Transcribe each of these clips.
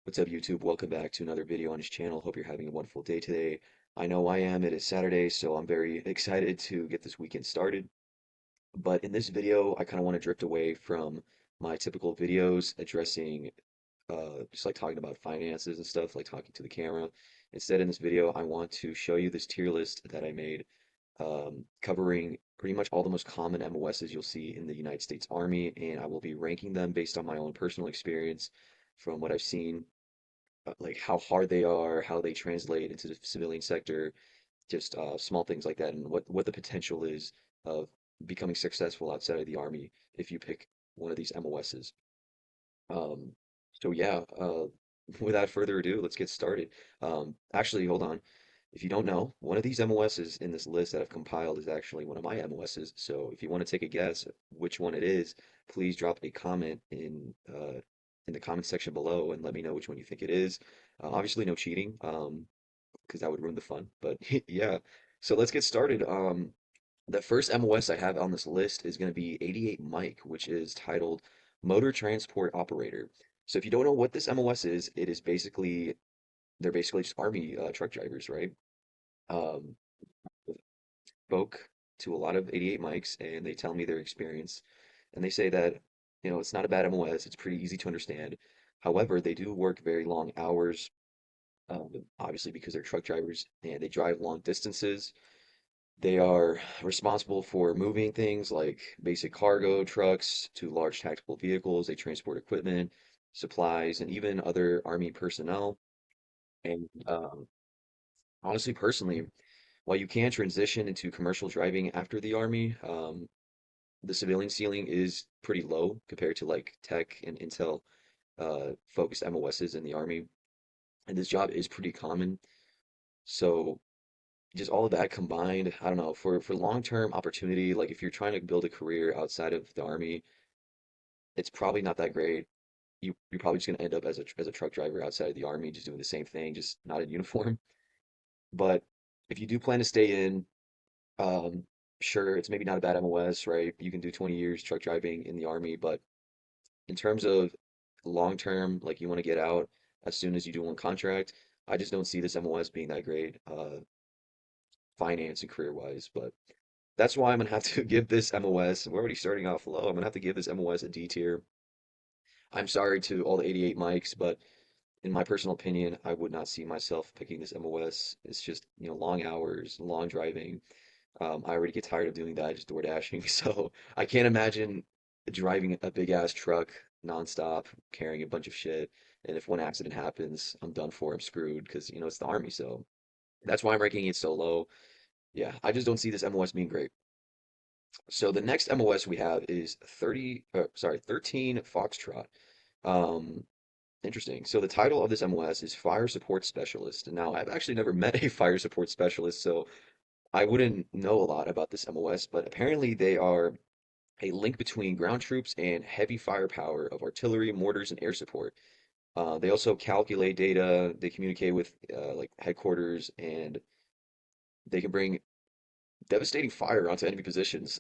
What's up, YouTube? Welcome back to another video on his channel. Hope you're having a wonderful day today. I know I am. It is Saturday, so I'm very excited to get this weekend started. But in this video, I kind of want to drift away from my typical videos addressing just like talking about finances and stuff, like talking to the camera. Instead, in this video, I want to show you this tier list that I made covering pretty much all the most common MOSs you'll see in the United States Army, and I will be ranking them based on my own personal experience from what I've seen, like how hard they are, how they translate into the civilian sector, just small things like that, and what the potential is of becoming successful outside of the army if you pick one of these MOSs. Um, so yeah, without further ado, let's get started. Actually, hold on. If you don't know, one of these MOSs in this list that I've compiled is actually one of my MOSs. So if you want to take a guess which one it is, please drop a comment in the comment section below and let me know which one you think it is. Obviously, no cheating, because that would ruin the fun. But yeah, so let's get started. The first MOS I have on this list is going to be 88 Mike, which is titled Motor Transport Operator. So if you don't know what this MOS is, it is basically they're basically just army truck drivers, right? Um, Spoke to a lot of 88 Mikes, and they tell me their experience, and they say that it's not a bad MOS. It's pretty easy to understand. However, they do work very long hours, obviously because they're truck drivers and they drive long distances. They are responsible for moving things like basic cargo trucks to large tactical vehicles. They transport equipment, supplies, and even other Army personnel. And honestly, personally, while you can transition into commercial driving after the Army, the civilian ceiling is pretty low compared to like tech and intel focused MOSs in the Army. And this job is pretty common. So just all of that combined, I don't know, for long-term opportunity, like if you're trying to build a career outside of the army, it's probably not that great. You're probably just gonna end up as a truck driver outside of the army, just doing the same thing, just not in uniform. But if you do plan to stay in, um, sure, it's maybe not a bad MOS, right? You can do 20 years truck driving in the army, but in terms of long term, like you want to get out as soon as you do one contract, I just don't see this MOS being that great, finance and career wise. But that's why I'm gonna have to give this MOS. We're already starting off low. I'm gonna have to give this MOS a D tier. I'm sorry to all the 88 mics, but in my personal opinion, I would not see myself picking this MOS. It's just, long hours, long driving. I already get tired of doing that, just door dashing. So I can't imagine driving a big ass truck nonstop, carrying a bunch of shit. And if one accident happens, I'm done for. I'm screwed because, it's the army. So that's why I'm ranking it so low. Yeah, I just don't see this MOS being great. So the next MOS we have is 13 Foxtrot. Um, Interesting. So the title of this MOS is Fire Support Specialist. And now I've actually never met a fire support specialist, so I wouldn't know a lot about this MOS, but apparently they are a link between ground troops and heavy firepower of artillery, mortars, and air support. They also calculate data, they communicate with like headquarters, and they can bring devastating fire onto enemy positions.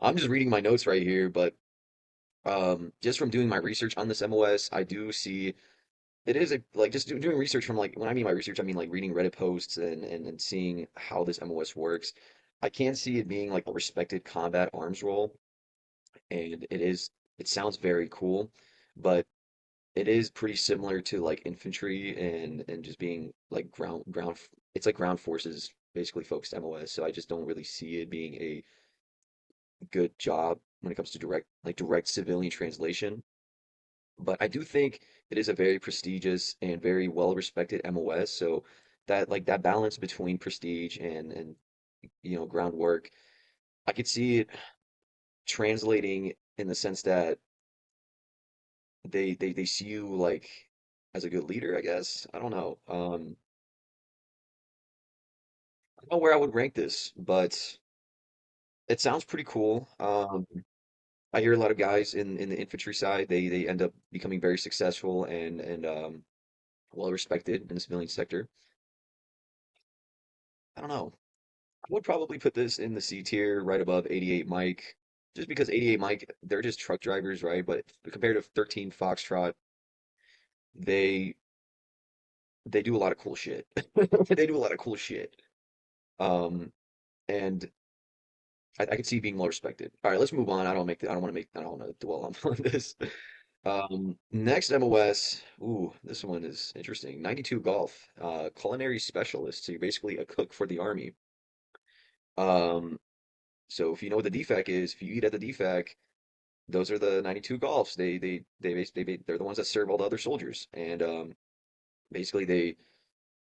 I'm just reading my notes right here, but just from doing my research on this MOS, I do see it is like just doing research from like when I mean by research, I mean like reading Reddit posts and seeing how this MOS works. I can see it being like a respected combat arms role, and it sounds very cool, but it is pretty similar to like infantry and just being like it's like ground forces basically focused MOS. So I just don't really see it being a good job when it comes to direct civilian translation. But I do think it is a very prestigious and very well respected MOS. So that balance between prestige and groundwork, I could see it translating in the sense that they see you like as a good leader, I guess. I don't know. I don't know where I would rank this, but it sounds pretty cool. I hear a lot of guys in the infantry side, they end up becoming very successful and well respected in the civilian sector. I don't know. I would probably put this in the C tier right above 88 Mike, just because 88 Mike, they're just truck drivers, right? But compared to 13 Foxtrot, they they do a lot of cool shit. They do a lot of cool shit. Um, and I could see being more respected. All right, let's move on. I don't want to dwell on, on this. Next MOS. Ooh, this one is interesting. 92 Golf, culinary specialist. So you're basically a cook for the army. Um, so if you know what the DFAC is, if you eat at the DFAC, those are the 92 Golfs. They're the ones that serve all the other soldiers, and basically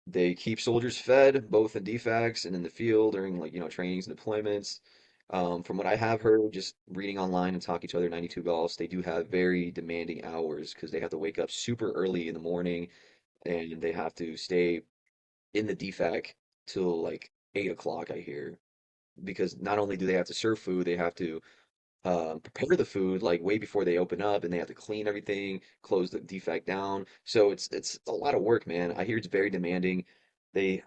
they keep soldiers fed both in DFACs and in the field during like trainings and deployments. From what I have heard, just reading online and talking to other 92 Golfs, they do have very demanding hours because they have to wake up super early in the morning and they have to stay in the DFAC till like 8 o'clock, I hear. Because not only do they have to serve food, they have to prepare the food like way before they open up, and they have to clean everything, close the defect down. So it's a lot of work, man. I hear it's very demanding. They,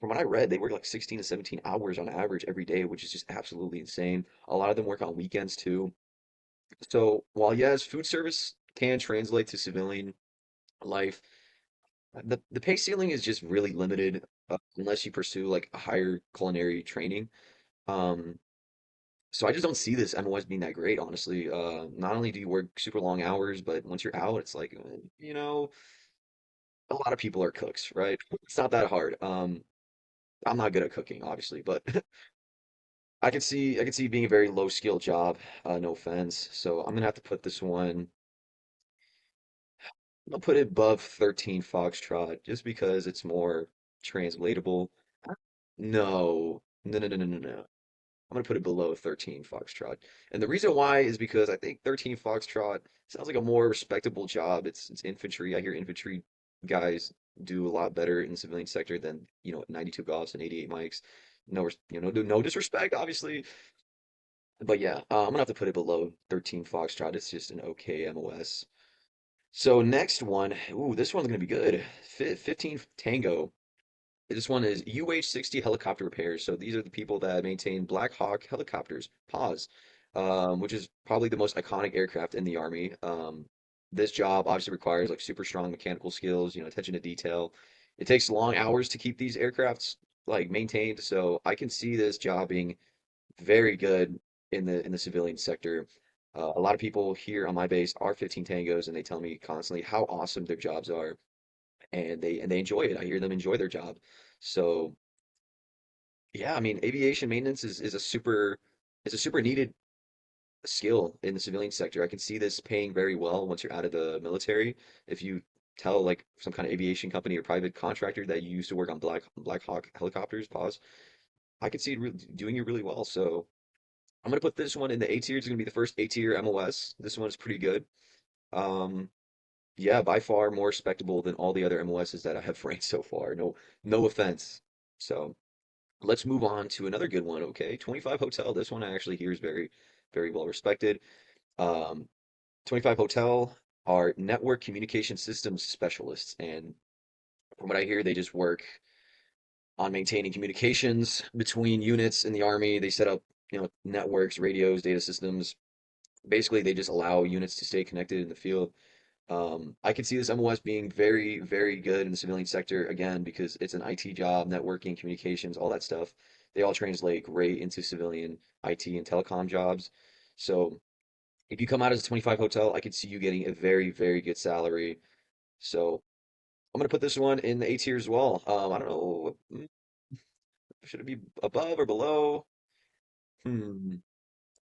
from what I read, they work like 16 to 17 hours on average every day, which is just absolutely insane. A lot of them work on weekends too. So while yes, food service can translate to civilian life, the pay ceiling is just really limited unless you pursue like a higher culinary training. Um, So I just don't see this MOS being that great, honestly. Not only do you work super long hours, but once you're out, it's like, a lot of people are cooks, right? It's not that hard. I'm not good at cooking, obviously, but I could see it being a very low skill job. No offense. So I'm gonna have to put this one. I'll put it above 13 Foxtrot just because it's more translatable. No, no, no, no, no, no, no. I'm gonna put it below 13 Foxtrot. And the reason why is because I think 13 Foxtrot sounds like a more respectable job. It's infantry. I hear infantry guys do a lot better in the civilian sector than, 92 Golfs and 88 Mikes. No disrespect, obviously. But yeah, I'm gonna have to put it below 13 Foxtrot. It's just an okay MOS. So next one, ooh, this one's gonna be good. 15 Tango. This one is UH-60 helicopter repairs. So these are the people that maintain Black Hawk helicopters, PAWs, which is probably the most iconic aircraft in the Army. This job obviously requires like super strong mechanical skills, attention to detail. It takes long hours to keep these aircrafts like maintained, so I can see this job being very good in the civilian sector. A lot of people here on my base are 15 Tangos, and they tell me constantly how awesome their jobs are, and they enjoy it. I hear them enjoy their job. So yeah, I mean, aviation maintenance is a super needed skill in the civilian sector. I can see this paying very well once you're out of the military. If you tell like some kind of aviation company or private contractor that you used to work on Black Hawk helicopters, pause, I could see it doing it really well. So I'm gonna put this one in the A tier. It's gonna be the first A tier MOS. This one is pretty good. Um, yeah, by far more respectable than all the other MOSs that I have ranked so far. No offense. So. Let's move on to another good one, okay? 25 Hotel. This one I actually hear is very, very well respected. Um, 25 Hotel are network communication systems specialists, and from what I hear, they just work on maintaining communications between units in the Army. They set up, networks, radios, data systems. Basically, they just allow units to stay connected in the field. I could see this MOS being very, very good in the civilian sector again because it's an IT job, networking, communications, all that stuff. They all translate great into civilian IT and telecom jobs. So if you come out as a 25 hotel, I could see you getting a very, very good salary. So I'm gonna put this one in the A tier as well. I don't know, should it be above or below? Hmm.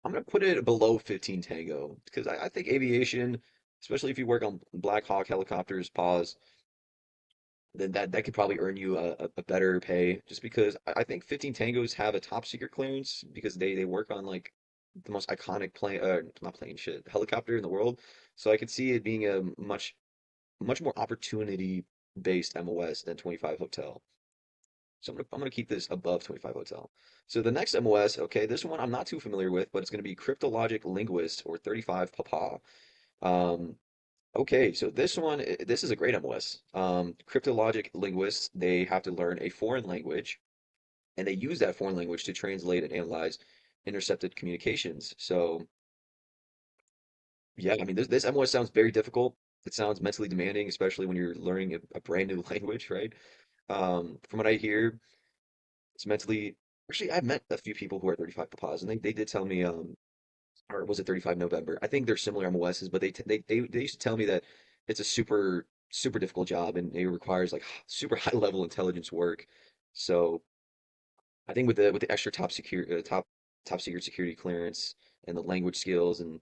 I'm gonna put it below 15 Tango because I think aviation, especially if you work on Black Hawk helicopters, pause, then that could probably earn you a better pay just because I think 15 Tangos have a top secret clearance because they work on like the most iconic plane not plane shit helicopter in the world. So I could see it being a much more opportunity based MOS than 25 Hotel. So I'm gonna keep this above 25 Hotel. So the next MOS, okay, this one I'm not too familiar with, but it's gonna be Cryptologic Linguist or 35 Papa. Um, Okay, so this is a great MOS. Cryptologic linguists, they have to learn a foreign language, and they use that foreign language to translate and analyze intercepted communications. So, yeah, I mean, this MOS sounds very difficult. It sounds mentally demanding, especially when you're learning a brand new language, right? From what I hear, it's mentally. Actually, I've met a few people who are 35 Papas, and they did tell me, or was it 35 November? I think they're similar MOSs, but they used to tell me that it's a super difficult job and it requires like super high level intelligence work. So I think with the extra top secret security clearance and the language skills and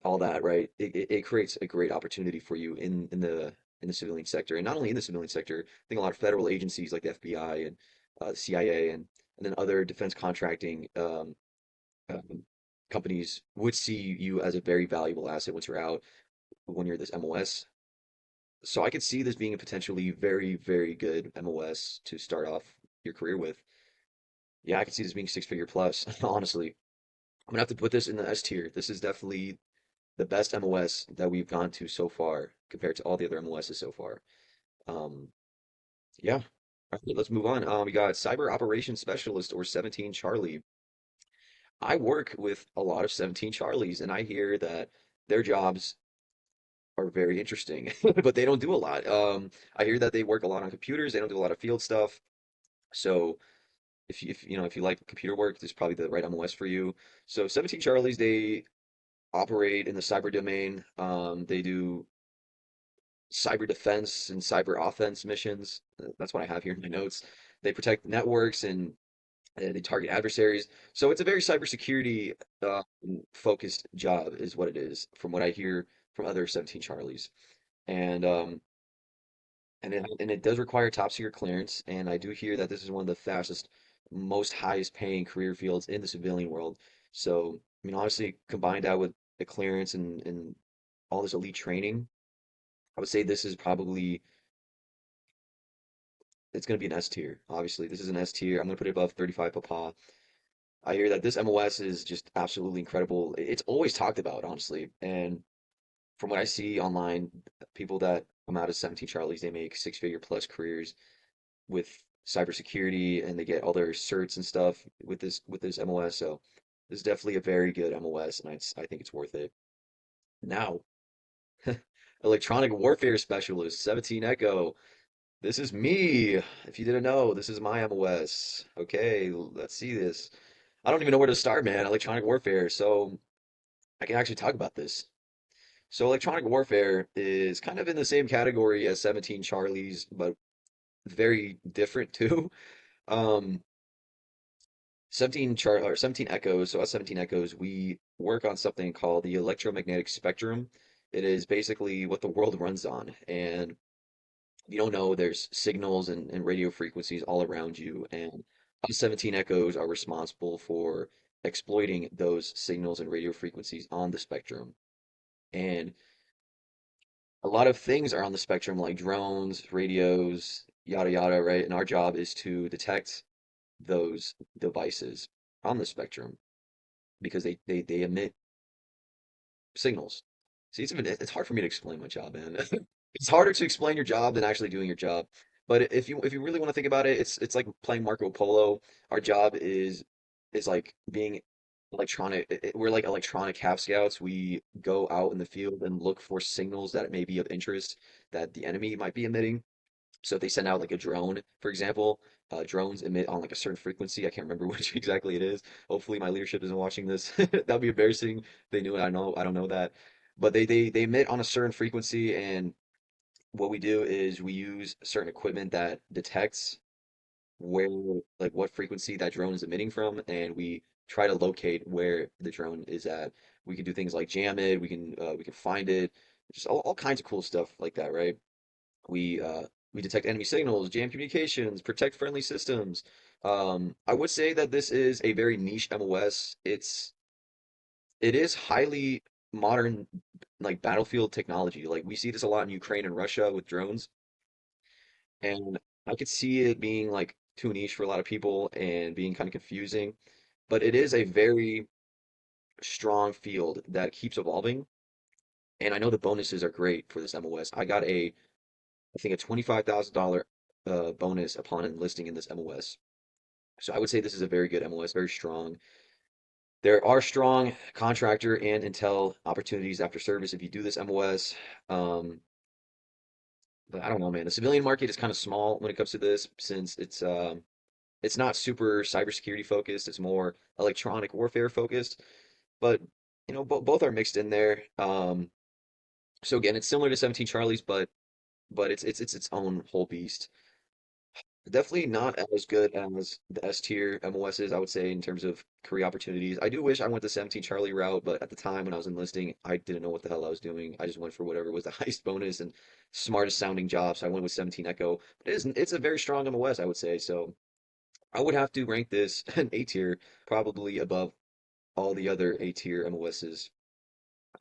all that, right? It creates a great opportunity for you in the civilian sector, and not only in the civilian sector. I think a lot of federal agencies like the FBI and the CIA and then other defense contracting um, companies would see you as a very valuable asset once you're out, when you're this MOS. So I could see this being a potentially very good MOS to start off your career with. Yeah, I could see this being six-figure plus, honestly. I'm gonna have to put this in the S tier. This is definitely the best MOS that we've gone to so far compared to all the other MOSs so far. Um, yeah. All right, let's move on. We got Cyber Operations Specialist or 17 Charlie. I work with a lot of 17 Charlies, and I hear that their jobs are very interesting, but they don't do a lot. I hear that they work a lot on computers. They don't do a lot of field stuff. So if you like computer work, this is probably the right MOS for you. So 17 Charlies, they operate in the cyber domain. They do cyber defense and cyber offense missions. That's what I have here in my notes. They protect networks and they target adversaries. So it's a very cybersecurity focused job, is what it is, from what I hear from other 17 Charlies. And it does require top secret clearance. And I do hear that this is one of the fastest, most highest paying career fields in the civilian world. So I mean, honestly, combined out with the clearance and all this elite training, I would say this is probably it's going to be an S tier. Obviously, this is an S tier. I'm going to put it above 35 Papa. I hear that this MOS is just absolutely incredible. It's always talked about, honestly. And from what I see online, people that come out of 17 Charlies, they make six-figure plus careers with cybersecurity, and they get all their certs and stuff with this MOS. So this is definitely a very good MOS, and I think it's worth it. Now, electronic warfare specialist, 17 Echo. This is me. If you didn't know, this is my MOS. Okay, let's see this. I don't even know where to start, man. Electronic warfare. So I can actually talk about this. So electronic warfare is kind of in the same category as 17 Charlies, but very different too. Um, 17 Echoes. So at 17 Echoes, we work on something called the electromagnetic spectrum. It is basically what the world runs on, and you don't know, there's signals and radio frequencies all around you, and us 17 echoes are responsible for exploiting those signals and radio frequencies on the spectrum. And a lot of things are on the spectrum, like drones, radios, yada yada, right? And our job is to detect those devices on the spectrum because they emit signals. See, it's hard for me to explain my job, man. It's harder to explain your job than actually doing your job. But if you really want to think about it, it's like playing Marco Polo. Our job is like being electronic. We're like electronic half scouts. We go out in the field and look for signals that may be of interest that the enemy might be emitting. So if they send out like a drone, for example, drones emit on like a certain frequency. I can't remember which exactly it is. Hopefully my leadership isn't watching this. That'd be embarrassing if they knew it. I don't know that. But they emit on a certain frequency, and what we do is we use certain equipment that detects where, like what frequency that drone is emitting from, and we try to locate where the drone is at. We can do things like jam it, we can find it, just all kinds of cool stuff like that, right? We we detect enemy signals, jam communications, protect friendly systems. I would say that this is a very niche MOS. It is highly modern, like battlefield technology. Like we see this a lot in Ukraine and Russia with drones, and I could see it being like too niche for a lot of people and being kind of confusing. But it is a very strong field that keeps evolving, and I know the bonuses are great for this MOS. I think a $25,000 bonus upon enlisting in this MOS. So I would say this is a very good MOS, very strong. There are strong contractor and intel opportunities after service if you do this MOS. Um, but I don't know, man. The civilian market is kind of small when it comes to this since it's not super cybersecurity focused. It's more electronic warfare focused. But both are mixed in there. So again, it's similar to 17 Charlie's, but it's its own whole beast. Definitely not as good as the S tier MOSs, I would say, in terms of career opportunities. I do wish I went the 17 Charlie route, but at the time when I was enlisting, I didn't know what the hell I was doing. I just went for whatever was the highest bonus and smartest sounding job. So I went with 17 Echo. But it's a very strong MOS, I would say. So I would have to rank this an A tier, probably above all the other A tier MOSs.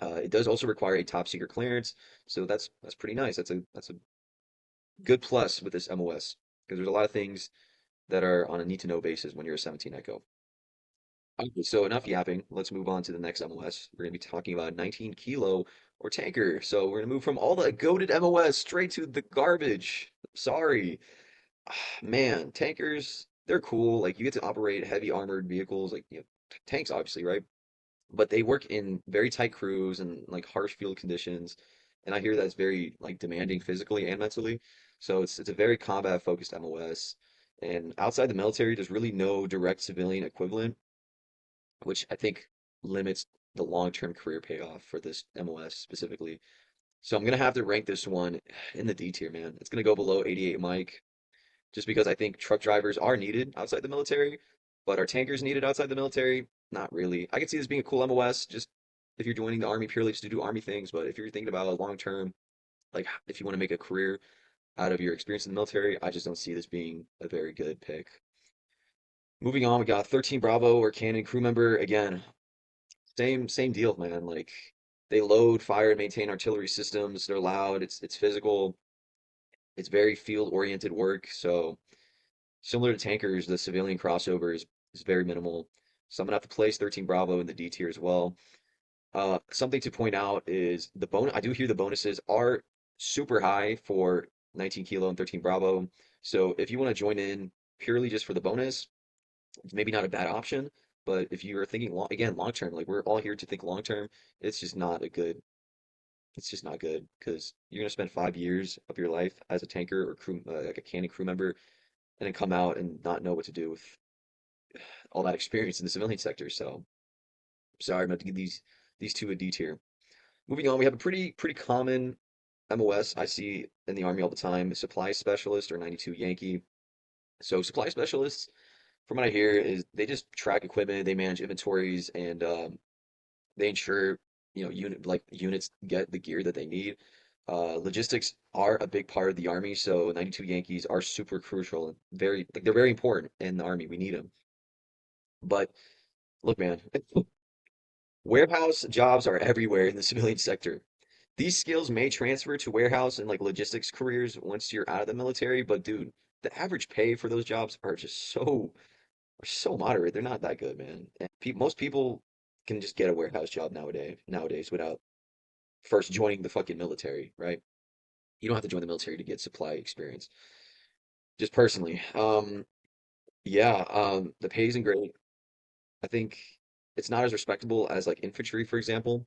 It does also require a top secret clearance, so that's pretty nice. That's a good plus with this MOS because there's a lot of things that are on a need to know basis when you're a 17 Echo. Okay, so enough yapping. Let's move on to the next MOS. We're going to be talking about 19 Kilo or Tanker. So we're going to move from all the goated MOS straight to the garbage. Sorry. Man, tankers, they're cool. Like you get to operate heavy armored vehicles, like tanks, obviously, right? But they work in very tight crews and like harsh field conditions. And I hear that's very like demanding physically and mentally. So it's a very combat focused MOS. And outside the military, there's really no direct civilian equivalent, which I think limits the long-term career payoff for this MOS specifically. So I'm gonna have to rank this one in the D tier, man. It's gonna go below 88 Mike, just because I think truck drivers are needed outside the military, but are tankers needed outside the military? Not really. I can see this being a cool MOS, just if you're joining the army purely just to do army things, but if you're thinking about a long term, like if you want to make a career out of your experience in the military, I just don't see this being a very good pick. Moving on, we got 13 Bravo or Cannon crew member. Again, same deal, man. Like they load, fire, and maintain artillery systems. They're loud. It's physical. It's very field oriented work. So similar to tankers, the civilian crossover is very minimal. So I'm gonna have to place 13 Bravo in the D tier as well. Something to point out is the bonus. I do hear the bonuses are super high for 19 Kilo and 13 Bravo. So if you want to join in purely just for the bonus, it's maybe not a bad option. But if you are thinking again long term, like we're all here to think long term, it's just not a good. It's just not good because you're gonna spend 5 years of your life as a tanker or crew, like a cannon crew member, and then come out and not know what to do with all that experience in the civilian sector. So sorry, I'm going to give these two a D tier. Moving on, we have a pretty common MOS I see in the Army all the time, supply specialist or 92 Yankee. So supply specialists, from what I hear, is they just track equipment, they manage inventories, and they ensure units get the gear that they need. Logistics are a big part of the Army, so 92 Yankees are super crucial and very like they're very important in the Army. We need them. But look, man, warehouse jobs are everywhere in the civilian sector. These skills may transfer to warehouse and like logistics careers once you're out of the military, but dude, the average pay for those jobs are so moderate. They're not that good, man. And pe most people can just get a warehouse job nowadays without first joining the fucking military, right? You don't have to join the military to get supply experience. Just personally. Yeah, the pay isn't great. I think it's not as respectable as like infantry, for example.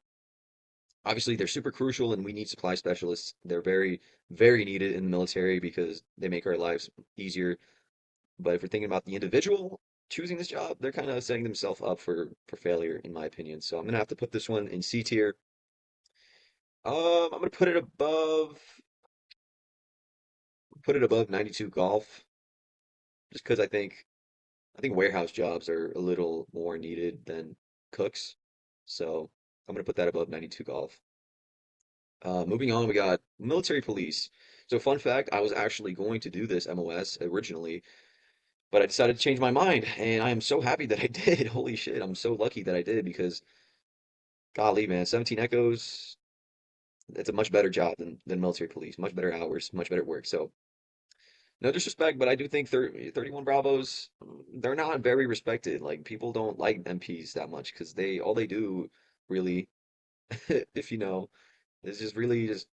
Obviously they're super crucial and we need supply specialists. They're very needed in the military because they make our lives easier. But if we're thinking about the individual choosing this job, they're kind of setting themselves up for failure, in my opinion. So I'm gonna have to put this one in C tier. I'm gonna put it above 92 golf, just because I think warehouse jobs are a little more needed than cooks. So I'm gonna put that above 92 golf. Moving on, we got military police. So, fun fact, I was actually going to do this MOS originally, but I decided to change my mind, and I am so happy that I did. Holy shit, I'm so lucky that I did because, golly, man, 17 Echoes, it's a much better job than military police, much better hours, much better work. So, no disrespect, but I do think 31 Bravos, they're not very respected. Like, people don't like MPs that much because all they do really, if you know, is just really just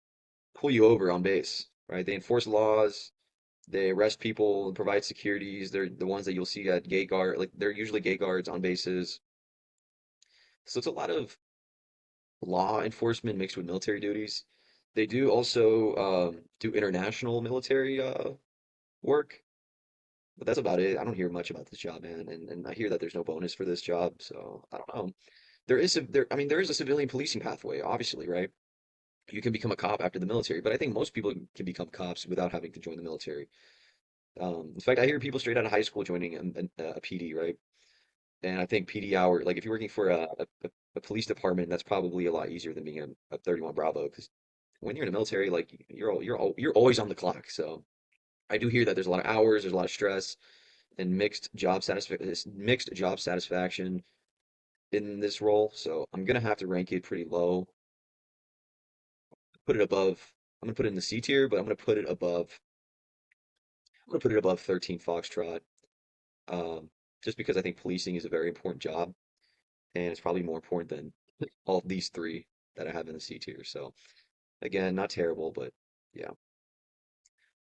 pull you over on base, right? They enforce laws, they arrest people and provide securities. They're the ones that you'll see at gate guard, like they're usually gate guards on bases. So it's a lot of law enforcement mixed with military duties. They do also do international military work, but that's about it. I don't hear much about this job, man, and I hear that there's no bonus for this job, so I don't know. I mean, there is a civilian policing pathway, obviously, right? You can become a cop after the military, but I think most people can become cops without having to join the military. In fact, I hear people straight out of high school joining a PD, right? And I think PD hour, like if you're working for a police department, that's probably a lot easier than being a 31 Bravo, because when you're in the military, like you're always on the clock. So I do hear that there's a lot of hours, there's a lot of stress, and mixed job satisfaction in this role. So I'm gonna have to rank it pretty low. Put it above. I'm gonna put it in the C tier, but I'm gonna put it above 13 Foxtrot. Just because I think policing is a very important job, and it's probably more important than all of these three that I have in the C tier. So again, not terrible, but yeah.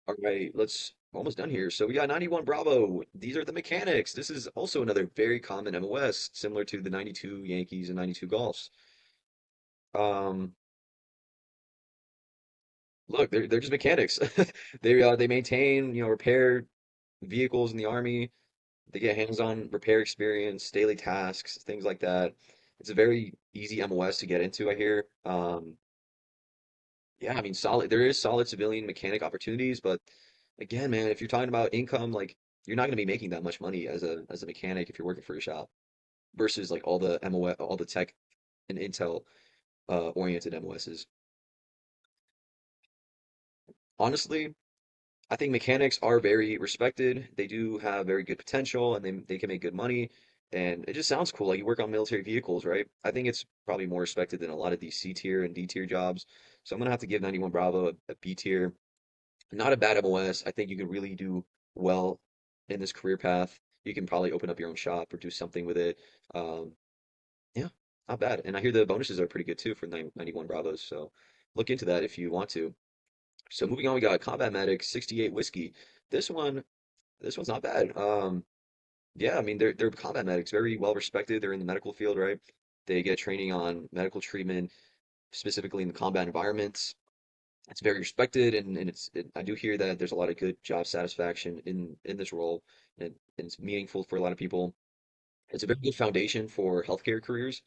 All right, let's almost done here. So we got 91 Bravo. These are the mechanics. This is also another very common MOS, similar to the 92 Yankees and 92 Golfs. Um, Look, they're just mechanics. They maintain, repair vehicles in the army. They get hands-on repair experience, daily tasks, things like that. It's a very easy MOS to get into, I hear. Yeah, I mean, solid. There is solid civilian mechanic opportunities, but again, man, if you're talking about income, like you're not going to be making that much money as a mechanic if you're working for a shop versus like all the MOS, all the tech and intel oriented MOSs. Honestly, I think mechanics are very respected. They do have very good potential and they can make good money. And it just sounds cool. Like you work on military vehicles, right? I think it's probably more respected than a lot of these C tier and D tier jobs. So I'm gonna have to give 91 Bravo a B tier. Not a bad MOS. I think you could really do well in this career path. You can probably open up your own shop or do something with it. Um, yeah, not bad. And I hear the bonuses are pretty good too for 91 Bravos. So look into that if you want to. So moving on, we got Combat Medic 68 Whiskey. This one, this one's not bad. Yeah, I mean they're combat medics, very well respected. They're in the medical field, right? They get training on medical treatment, specifically in the combat environments. It's very respected, and I do hear that there's a lot of good job satisfaction in this role, and it's meaningful for a lot of people. It's a very good foundation for healthcare careers.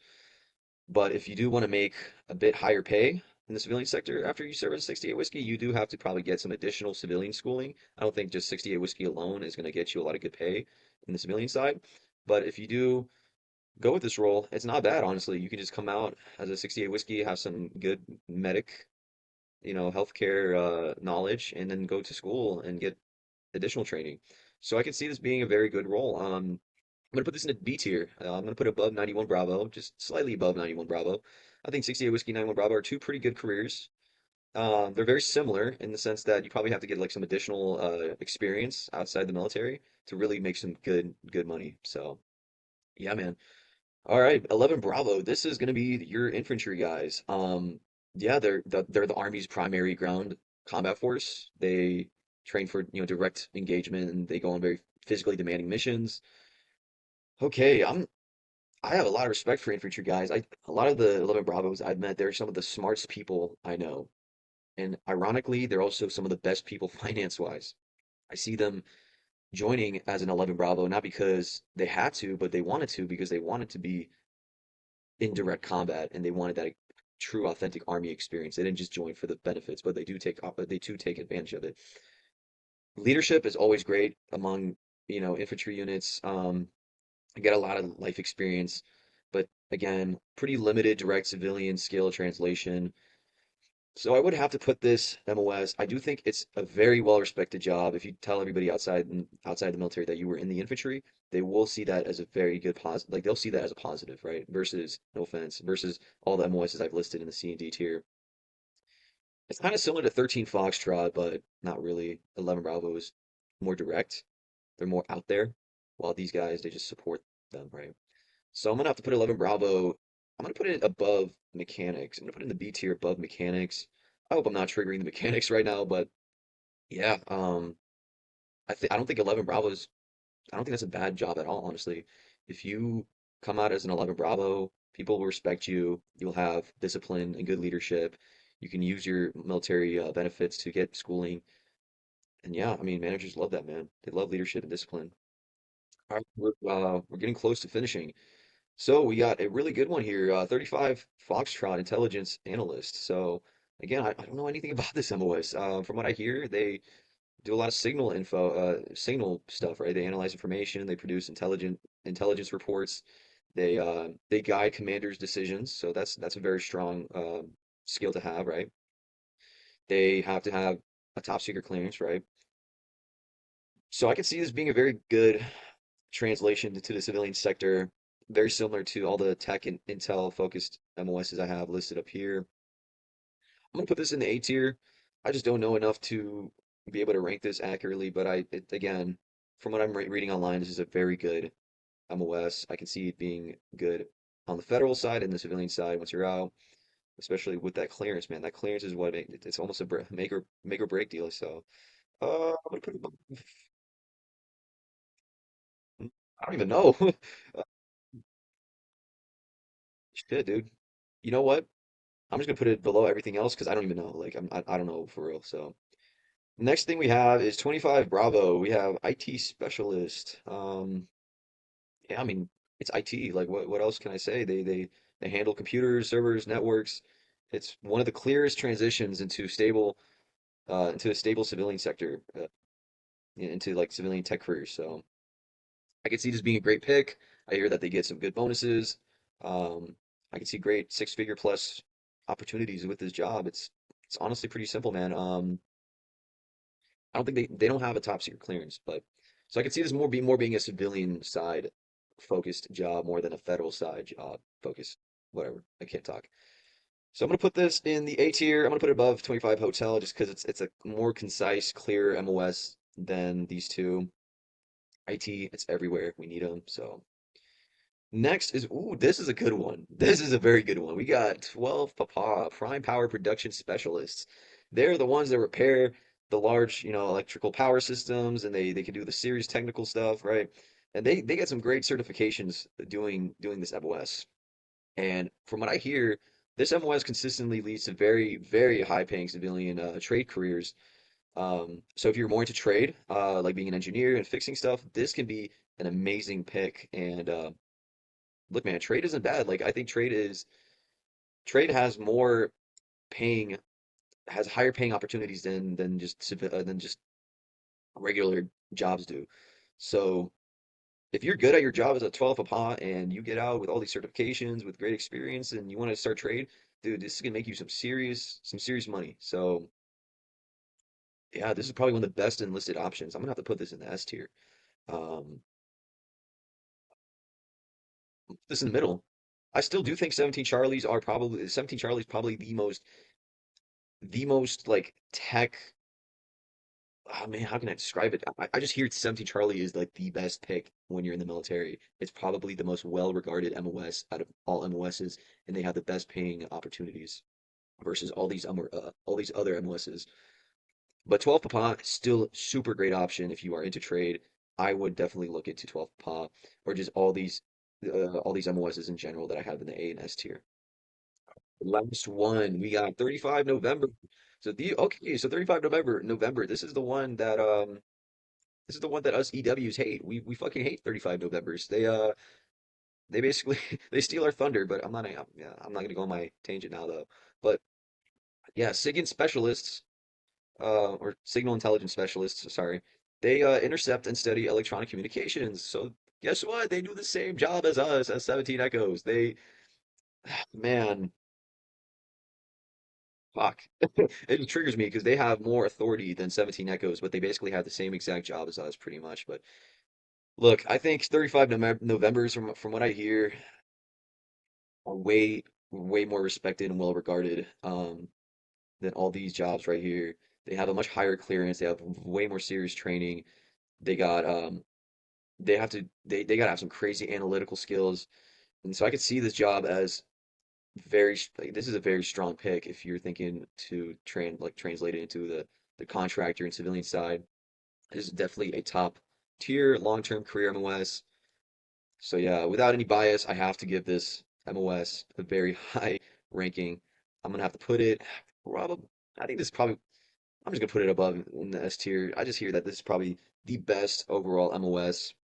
But if you do want to make a bit higher pay in the civilian sector after you serve as 68 Whiskey, you do have to probably get some additional civilian schooling. I don't think just 68 Whiskey alone is going to get you a lot of good pay in the civilian side. But if you do go with this role, it's not bad, honestly. You can just come out as a 68 Whiskey, have some good medic, healthcare knowledge, and then go to school and get additional training. So I can see this being a very good role. I'm gonna put this in a B tier. I'm gonna put it above 91 Bravo, just slightly above 91 Bravo. I think 68 Whiskey, 91 Bravo are two pretty good careers. They're very similar in the sense that you probably have to get like some additional experience outside the military to really make some good money. So yeah, man. All right, 11 Bravo. This is gonna be your infantry guys. Yeah, they're the Army's primary ground combat force. They train for direct engagement and they go on very physically demanding missions. Okay, I have a lot of respect for infantry guys. A lot of the 11 Bravos I've met, they're some of the smartest people I know. And ironically, they're also some of the best people finance-wise. I see them joining as an 11 Bravo, not because they had to, but they wanted to because they wanted to be in direct combat and they wanted that true authentic army experience. They didn't just join for the benefits, but they do take advantage of it. Leadership is always great among, infantry units. I get a lot of life experience, but again, pretty limited direct civilian skill translation. So I would have to put this MOS. I do think it's a very well respected job. If you tell everybody outside the military that you were in the infantry, they will see that as a very good positive. Like they'll see that as a positive, right? Versus, no offense, versus all the MOSs I've listed in the C and D tier. It's kind of similar to 13 Foxtrot, but not really. 11 Bravo is more direct. They're more out there, while these guys they just support them, right? So I'm gonna have to put 11 Bravo. I'm gonna put it above mechanics. I'm gonna put it in the B tier above mechanics. I hope I'm not triggering the mechanics right now, but yeah, I don't think 11 Bravo is. I don't think that's a bad job at all, honestly. If you come out as an 11 Bravo, People will respect you. You'll have discipline and good leadership. You can use your military benefits to get schooling. And yeah, I mean, managers love that, man. They love leadership and discipline. All right, we're getting close to finishing. So we got a really good one here, 35 Foxtrot intelligence analyst. So again, I don't know anything about this MOS. From what I hear, they do a lot of signal info, signal stuff, right? They analyze information, they produce intelligence reports, they guide commanders' decisions. So that's a very strong skill to have, right? They have to have a top secret clearance, right? So I can see this being a very good translation to the civilian sector, very similar to all the tech and intel focused MOSs I have listed up here. I'm gonna put this in the A tier. I just don't know enough to be able to rank this accurately, but again, from what I'm reading online, this is a very good MOS. I can see it being good on the federal side and the civilian side once you're out, especially with that clearance, man. That clearance is it's almost a make or break deal. So, I'm gonna put it above. I don't even know. Shit, dude. You know what? I'm just gonna put it below everything else because I don't even know. Like I don't know for real. So next thing we have is 25 Bravo. We have IT specialist. Yeah, I mean it's IT. Like what else can I say? They handle computers, servers, networks. It's one of the clearest transitions into a stable civilian sector, into like civilian tech careers. So I can see this being a great pick. I hear that they get some good bonuses. Um, I can see great six-figure plus opportunities with this job. It's honestly pretty simple, man. I don't think they don't have a top secret clearance, but so I can see this more being a civilian side focused job more than a federal side job focused. Whatever. I can't talk. So I'm gonna put this in the A tier. I'm gonna put it above 25 Hotel just because it's a more concise, clear MOS than these two. IT, it's everywhere. We need them. So next is, ooh, this is a good one. This is a very good one. We got 12 Papa, Prime Power Production Specialists. They're the ones that repair the large, electrical power systems, and they can do the serious technical stuff, right? And they get some great certifications doing this MOS. And from what I hear, this MOS consistently leads to very, very high-paying civilian trade careers. So if you're more into trade, like being an engineer and fixing stuff, this can be an amazing pick. And look, man, trade isn't bad. Like I think trade has more paying has higher paying opportunities than just regular jobs do. So if you're good at your job as a 12 APA and you get out with all these certifications with great experience and you want to start trade, dude, this is gonna make you some serious money. So yeah, this is probably one of the best enlisted options. I'm gonna have to put this in the S tier. Um, this in the middle. I still do think 17 Charlie's probably the most like tech. Oh man, how can I describe it? I just hear 17 Charlie is like the best pick when you're in the military. It's probably the most well-regarded MOS out of all MOSs, and they have the best paying opportunities versus all these other MOSs. But 12 Papa is still a super great option if you are into trade. I would definitely look into 12 Papa or just all these MOSs in general that I have in the A and S tier. Last one, we got 35 November. So 35 November. This is the one that us EWs hate. We fucking hate 35 Novembers. They basically they steal our thunder, but I'm not gonna go on my tangent now though. But yeah, SIGINT specialists, or signal intelligence specialists, sorry, they intercept and study electronic communications. So guess what? They do the same job as us as 17 Echoes. Man, fuck. It triggers me because they have more authority than 17 Echoes, but they basically have the same exact job as us, pretty much. But look, I think 35 Novembers, from what I hear, are way more respected and well regarded than all these jobs right here. They have a much higher clearance. They have way more serious training. They got they gotta have some crazy analytical skills. And so I could see this job as like, this is a very strong pick if you're thinking to translate it into the contractor and civilian side. This is definitely a top tier long-term career MOS. So yeah, without any bias, I have to give this MOS, a very high ranking. I'm gonna have to put it probably. I think this is probably. I'm just gonna put it above in the S tier. I just hear that this is probably the best overall MOS.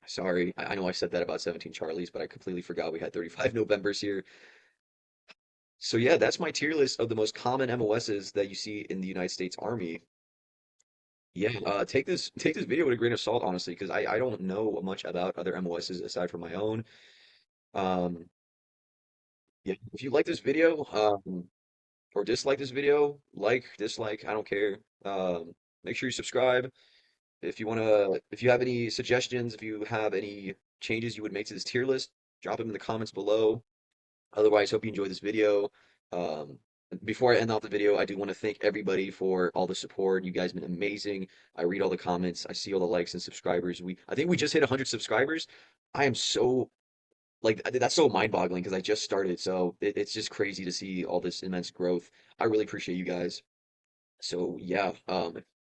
Sorry, I know I said that about 17 Charlies, but I completely forgot we had 35 Novembers here. So yeah, that's my tier list of the most common MOSs that you see in the United States Army. Yeah, take this video with a grain of salt, honestly, because I don't know much about other MOSs aside from my own. Um, yeah, if you like this video, or dislike this video, like, dislike, I don't care. Make sure you subscribe. If you have any suggestions, if you have any changes you would make to this tier list, drop them in the comments below. Otherwise, hope you enjoyed this video. Um, Before I end off the video, I do want to thank everybody for all the support. You guys have been amazing. I read all the comments. I see all the likes and subscribers. I think we just hit 100 subscribers. I am so like that's so mind-boggling because I just started. So it's just crazy to see all this immense growth. I really appreciate you guys. So yeah,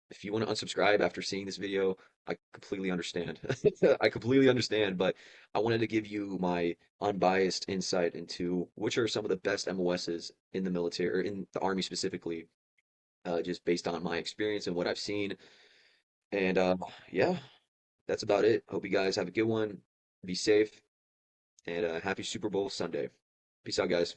if you want to unsubscribe after seeing this video, I completely understand. I completely understand, but I wanted to give you my unbiased insight into which are some of the best MOSs in the military or in the Army specifically, just based on my experience and what I've seen. And yeah, that's about it. Hope you guys have a good one. Be safe and happy Super Bowl Sunday. Peace out, guys.